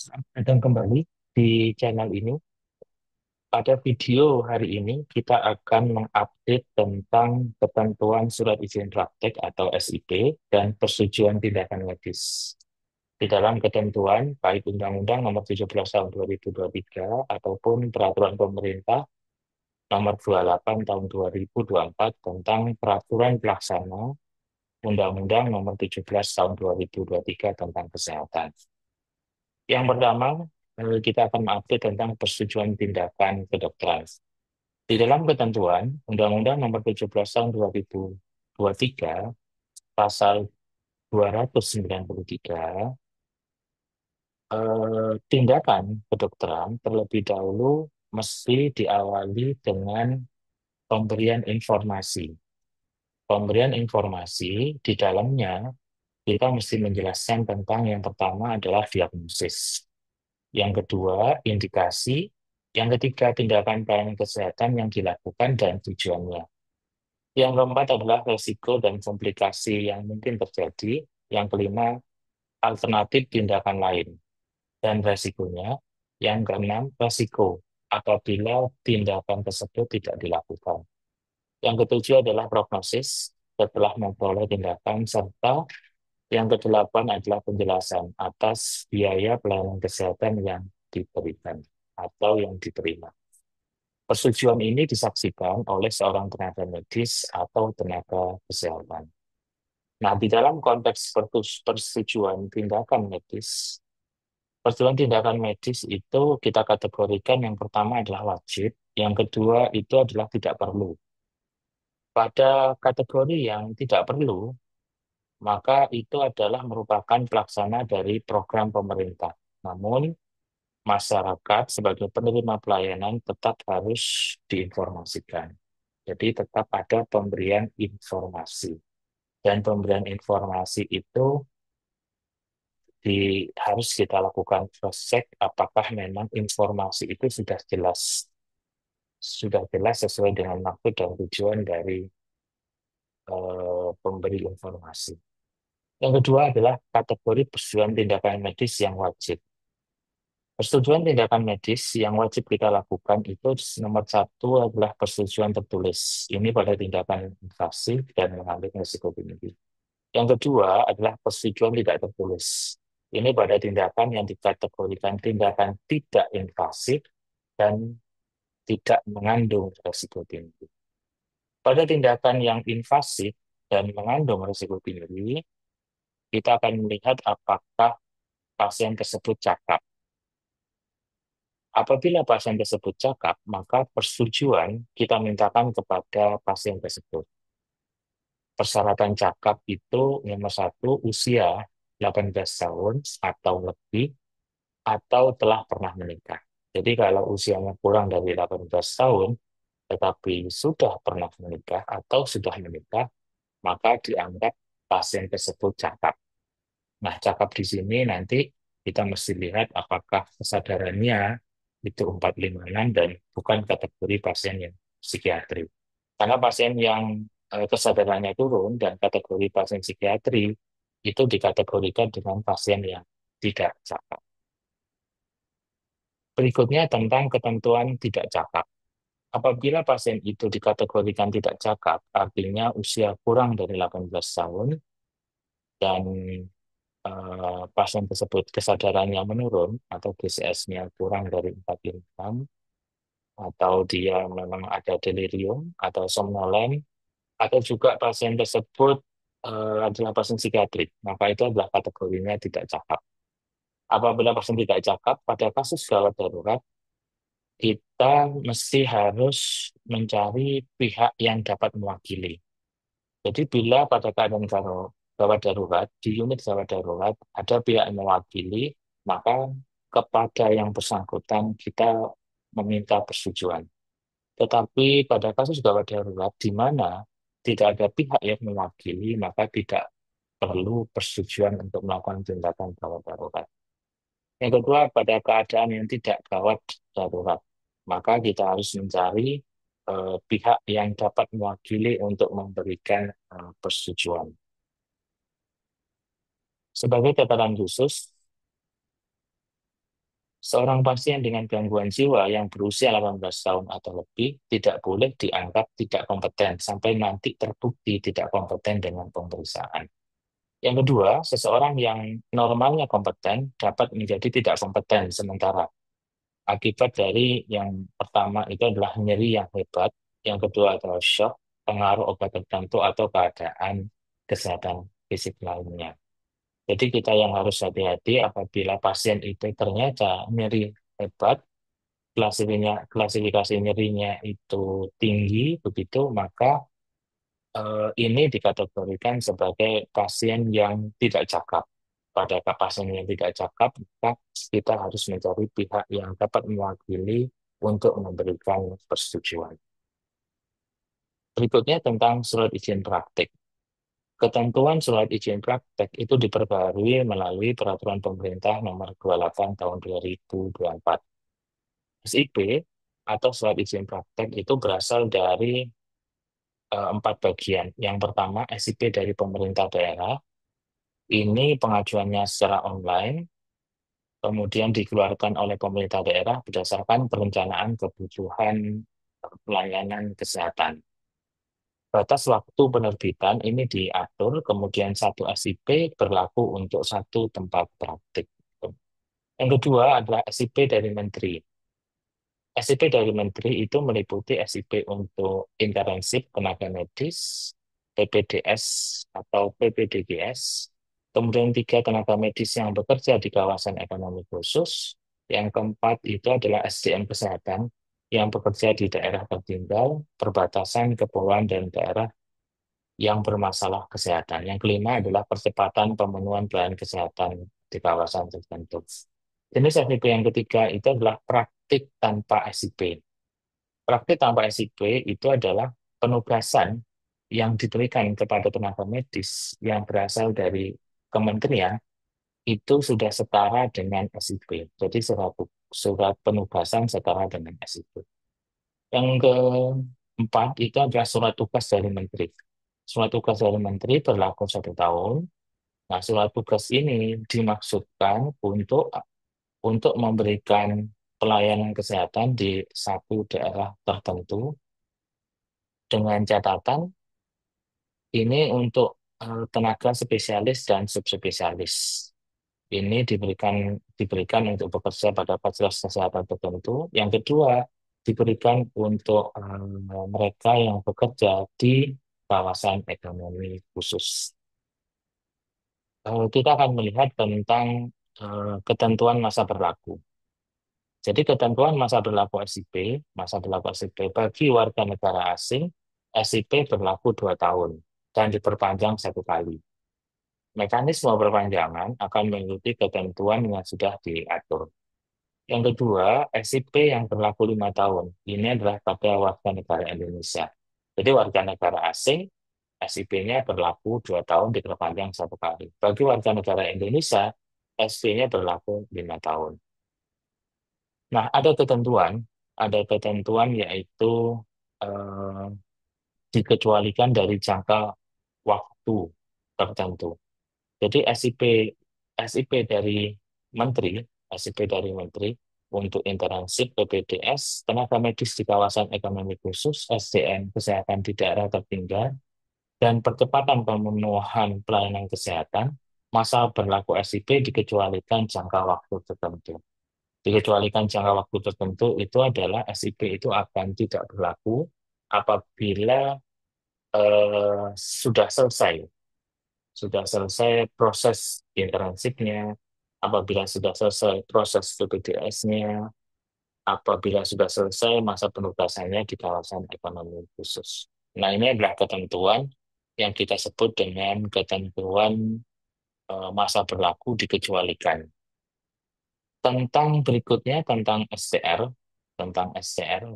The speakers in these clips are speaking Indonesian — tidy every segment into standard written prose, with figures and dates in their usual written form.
Selamat datang kembali di channel ini. Pada video hari ini, kita akan mengupdate tentang ketentuan surat izin praktek atau SIP dan persetujuan tindakan medis. Di dalam ketentuan, baik Undang-Undang Nomor 17 Tahun 2023 ataupun Peraturan Pemerintah Nomor 28 Tahun 2024 tentang Peraturan Pelaksana Undang-Undang Nomor 17 Tahun 2023 tentang Kesehatan. Yang pertama, kita akan mengupdate tentang persetujuan tindakan kedokteran. Di dalam ketentuan Undang-Undang Nomor 17 Tahun 2023, Pasal 293, tindakan kedokteran terlebih dahulu mesti diawali dengan pemberian informasi. Pemberian informasi di dalamnya kita mesti menjelaskan tentang yang pertama adalah diagnosis. Yang kedua, indikasi. Yang ketiga, tindakan pelayanan kesehatan yang dilakukan dan tujuannya. Yang keempat adalah resiko dan komplikasi yang mungkin terjadi. Yang kelima, alternatif tindakan lain dan resikonya. Yang keenam, resiko apabila tindakan tersebut tidak dilakukan. Yang ketujuh adalah prognosis setelah memperoleh tindakan, serta yang kedelapan adalah penjelasan atas biaya pelayanan kesehatan yang diberikan atau yang diterima. Persetujuan ini disaksikan oleh seorang tenaga medis atau tenaga kesehatan. Nah, di dalam konteks persetujuan tindakan medis, persetujuan tindakan medis itu kita kategorikan yang pertama adalah wajib, yang kedua itu adalah tidak perlu. Pada kategori yang tidak perlu, maka itu adalah merupakan pelaksana dari program pemerintah. Namun, masyarakat sebagai penerima pelayanan tetap harus diinformasikan. Jadi tetap ada pemberian informasi. Dan pemberian informasi itu harus kita lakukan cross-check apakah memang informasi itu sudah jelas sesuai dengan maksud dan tujuan dari pemberi informasi. Yang kedua adalah kategori persetujuan tindakan medis yang wajib. Persetujuan tindakan medis yang wajib kita lakukan itu nomor satu adalah persetujuan tertulis. Ini pada tindakan invasif dan mengambil risiko tinggi. Yang kedua adalah persetujuan tidak tertulis. Ini pada tindakan yang dikategorikan tindakan tidak invasif dan tidak mengandung risiko tinggi. Pada tindakan yang invasif dan mengandung risiko tinggi, kita akan melihat apakah pasien tersebut cakap. Apabila pasien tersebut cakap, maka persetujuan kita mintakan kepada pasien tersebut. Persyaratan cakap itu nomor satu, usia 18 tahun atau lebih, atau telah pernah menikah. Jadi kalau usianya kurang dari 18 tahun, tetapi sudah pernah menikah atau sudah menikah, maka dianggap pasien tersebut cakap. Nah, cakap di sini nanti kita mesti lihat apakah kesadarannya itu 456 dan bukan kategori pasien yang psikiatri. Karena pasien yang kesadarannya turun dan kategori pasien psikiatri itu dikategorikan dengan pasien yang tidak cakap. Berikutnya tentang ketentuan tidak cakap. Apabila pasien itu dikategorikan tidak cakap, artinya usia kurang dari 18 tahun dan pasien tersebut kesadarannya menurun atau GCS-nya kurang dari 46, atau dia memang ada delirium atau somnolen, atau juga pasien tersebut adalah pasien psikiatrik, maka itu adalah kategorinya tidak cakap. Apabila pasien tidak cakap, pada kasus gawat darurat, kita mesti harus mencari pihak yang dapat mewakili. Jadi bila pada keadaan gawat darurat, di unit gawat darurat, ada pihak yang mewakili, maka kepada yang bersangkutan kita meminta persetujuan. Tetapi pada kasus gawat darurat, di mana tidak ada pihak yang mewakili, maka tidak perlu persetujuan untuk melakukan tindakan gawat darurat. Yang kedua, pada keadaan yang tidak gawat darurat, maka kita harus mencari pihak yang dapat mewakili untuk memberikan persetujuan. Sebagai catatan khusus, Seorang pasien dengan gangguan jiwa yang berusia 18 tahun atau lebih tidak boleh dianggap tidak kompeten sampai nanti terbukti tidak kompeten dengan pemeriksaan. Yang kedua, seseorang yang normalnya kompeten dapat menjadi tidak kompeten sementara. Akibat dari yang pertama itu adalah nyeri yang hebat, yang kedua adalah shock, pengaruh obat tertentu atau keadaan kesehatan fisik lainnya. Jadi kita yang harus hati-hati apabila pasien itu ternyata nyeri hebat, klasifikasi nyerinya itu tinggi, begitu maka ini dikategorikan sebagai pasien yang tidak cakap. Pada pasien yang tidak cakap, maka kita harus mencari pihak yang dapat mewakili untuk memberikan persetujuan. Berikutnya tentang surat izin praktik. Ketentuan surat izin praktek itu diperbarui melalui Peraturan Pemerintah Nomor 28 Tahun 2024. SIP atau surat izin praktek itu berasal dari empat bagian. Yang pertama, SIP dari pemerintah daerah. Ini pengajuannya secara online, kemudian dikeluarkan oleh pemerintah daerah berdasarkan perencanaan kebutuhan pelayanan kesehatan. Batas waktu penerbitan ini diatur, kemudian satu SIP berlaku untuk satu tempat praktik. Yang kedua adalah SIP dari Menteri. SIP dari Menteri itu meliputi SIP untuk internship tenaga medis, PPDS atau PPDGS, kemudian tiga tenaga medis yang bekerja di kawasan ekonomi khusus, yang keempat itu adalah SDM kesehatan yang bekerja di daerah tertinggal, perbatasan, kepulauan, dan daerah yang bermasalah kesehatan. Yang kelima adalah percepatan pemenuhan pelayanan kesehatan di kawasan tertentu. Jenis SIP yang ketiga itu adalah praktik tanpa SIP. Praktik tanpa SIP itu adalah penugasan yang diberikan kepada tenaga medis yang berasal dari kementerian itu sudah setara dengan SIP. Jadi surat penugasan setara dengan SIP. Yang keempat itu adalah surat tugas dari menteri. Surat tugas dari menteri berlaku 1 tahun. Nah, surat tugas ini dimaksudkan untuk memberikan pelayanan kesehatan di satu daerah tertentu dengan catatan ini untuk tenaga spesialis dan subspesialis. Ini diberikan untuk bekerja pada fasilitas kesehatan tertentu. Yang kedua, diberikan untuk mereka yang bekerja di kawasan ekonomi khusus. Kita akan melihat tentang ketentuan masa berlaku. Jadi ketentuan masa berlaku SIP, masa berlaku SIP bagi warga negara asing, SIP berlaku 2 tahun dan diperpanjang 1 kali. Mekanisme perpanjangan akan mengikuti ketentuan yang sudah diatur. Yang kedua, SIP yang berlaku 5 tahun. Ini adalah pada warga negara Indonesia. Jadi warga negara asing, SIP-nya berlaku 2 tahun diperpanjang 1 kali. Bagi warga negara Indonesia, SIP-nya berlaku 5 tahun. Nah, ada ketentuan yaitu eh, dikecualikan dari jangka waktu tertentu. Jadi SIP dari menteri, SIP dari menteri untuk internship PPDS, tenaga medis di kawasan ekonomi khusus, SDM kesehatan di daerah tertinggal, dan percepatan pemenuhan pelayanan kesehatan, masa berlaku SIP dikecualikan jangka waktu tertentu. Dikecualikan jangka waktu tertentu itu adalah SIP itu akan tidak berlaku apabila sudah selesai proses internshipnya, apabila sudah selesai proses PPDS-nya, apabila sudah selesai masa penugasannya di kawasan ekonomi khusus. Nah, ini adalah ketentuan yang kita sebut dengan ketentuan masa berlaku dikecualikan. Tentang berikutnya, tentang SCR.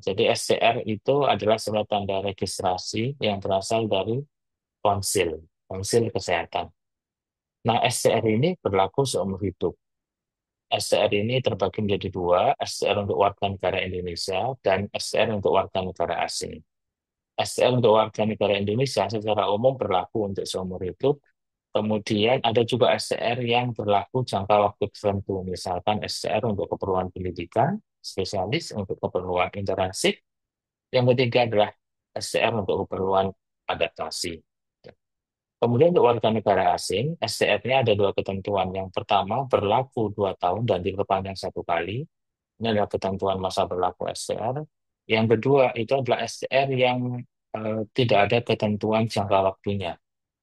Jadi SCR itu adalah surat tanda registrasi yang berasal dari konsil, konsil kesehatan. Nah, SCR ini berlaku seumur hidup. SCR ini terbagi menjadi dua, SCR untuk warga negara Indonesia dan SCR untuk warga negara asing. SCR untuk warga negara Indonesia secara umum berlaku untuk seumur hidup, Kemudian ada juga STR yang berlaku jangka waktu tertentu, misalkan STR untuk keperluan pendidikan, spesialis untuk keperluan interansif. Yang ketiga adalah STR untuk keperluan adaptasi. Kemudian untuk warga negara asing, STR-nya ada dua ketentuan. Yang pertama berlaku 2 tahun dan diperpanjang 1 kali. Ini adalah ketentuan masa berlaku STR. Yang kedua itu adalah STR yang tidak ada ketentuan jangka waktunya.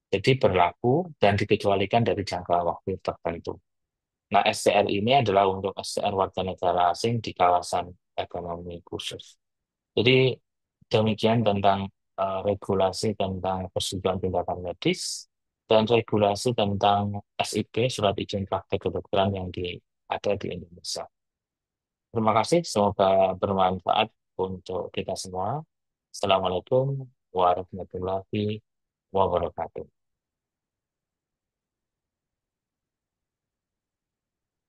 Jadi berlaku dan dikecualikan dari jangka waktu tertentu. Nah, STR ini adalah untuk STR warga negara asing di kawasan ekonomi khusus. Jadi demikian tentang regulasi tentang persetujuan tindakan medis dan regulasi tentang SIP, surat izin praktek kedokteran yang ada di Indonesia. Terima kasih, semoga bermanfaat untuk kita semua. Assalamualaikum warahmatullahi wabarakatuh.